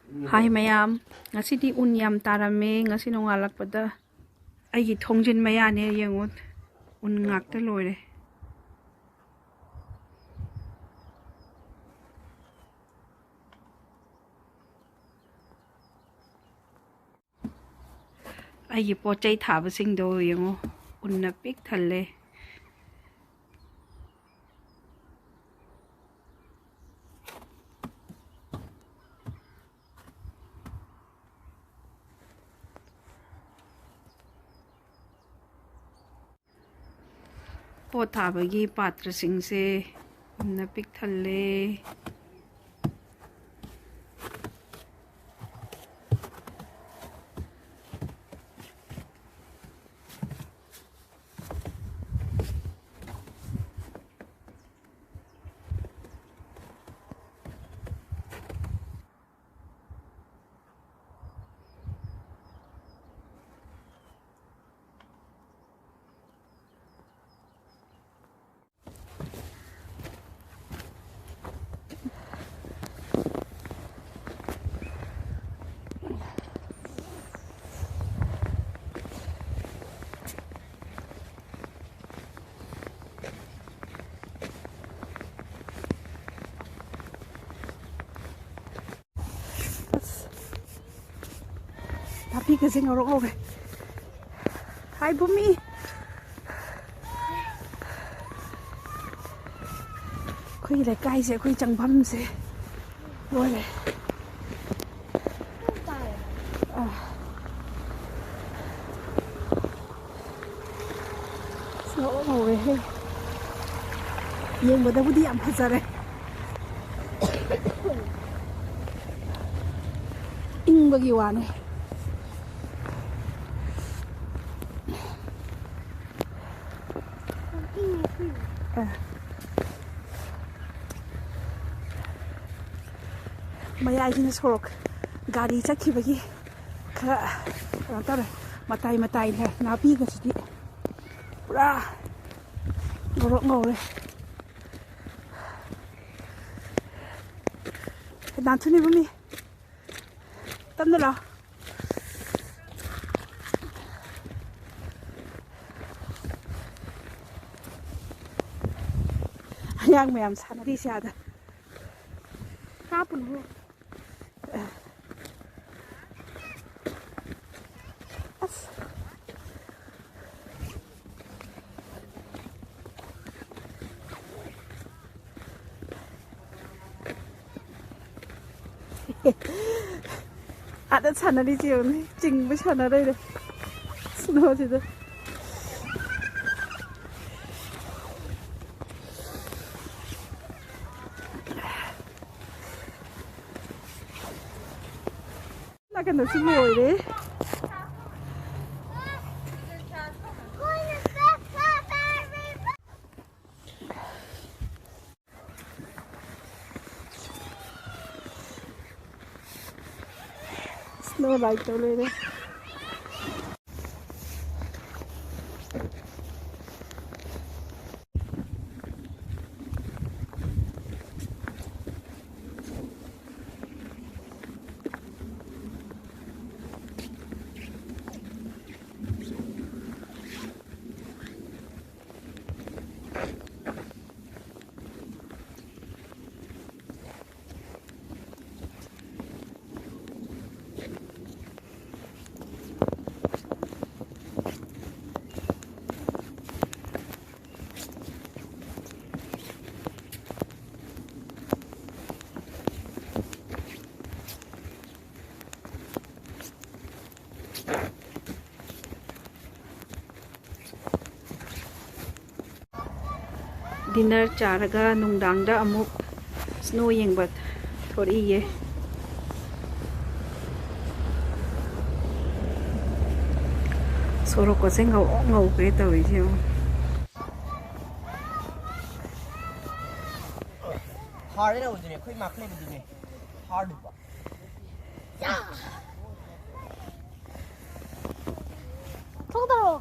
Hi Mayam, ngasi di yam tarame, ngasi nongalak pada ay thongjin mayane yengut ngakta loire. Ay pochai thaba sing do yengu unna pik thalle. Potabagi patra sing se unna pik thalle. Tapi kasi ngorong okay. Hi Bumi. Khui lại cay sẽ khui chẳng băm sẽ rồi này. Sao ngồi hay. Yengbadadi Yamna Phajare. Inga giwa này. Mayai ini sorok gari cakki bagi kara tara matai ne napi ka sidi pura ngorok ngore dan tuni bumi tamna la yang mayam sana di siada kapun ho ada sana di sini, jing bersana deh, snow itu. Nak kena semua deh. Snow light boleh deh. Dinner charaga nungdangda amuk snow yengbat thori ye sorok ko seng ngau pe tawi je hard na udine khoi makle udine hard ba ya thogdaro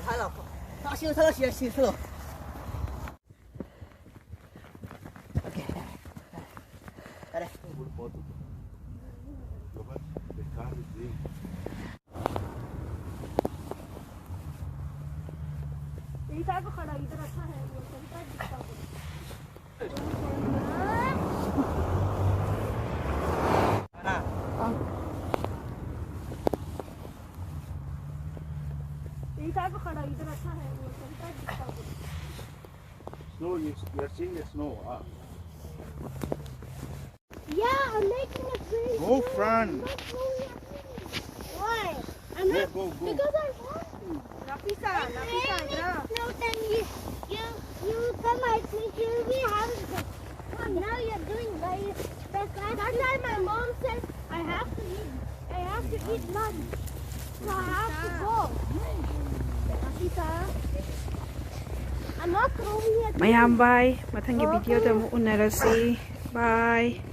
hala ta siyo को खड़ा इधर अच्छा है वो चलता है दिखता है को खड़ा इधर अच्छा है वो चलता है दिखता है Snow, you are seeing the snow. Yeah, I'm making a bridge. Go front. Why? I'm Go, not, go, go. because I want to. Lapisa इधर No, then you come at me. Here we have it. Oh, now you're doing right. That time my mom said I have to eat lunch. So I have to go. Lapisa. I'm not throwing it. Mayam bye. Mathangi video da mo unarasi. Bye.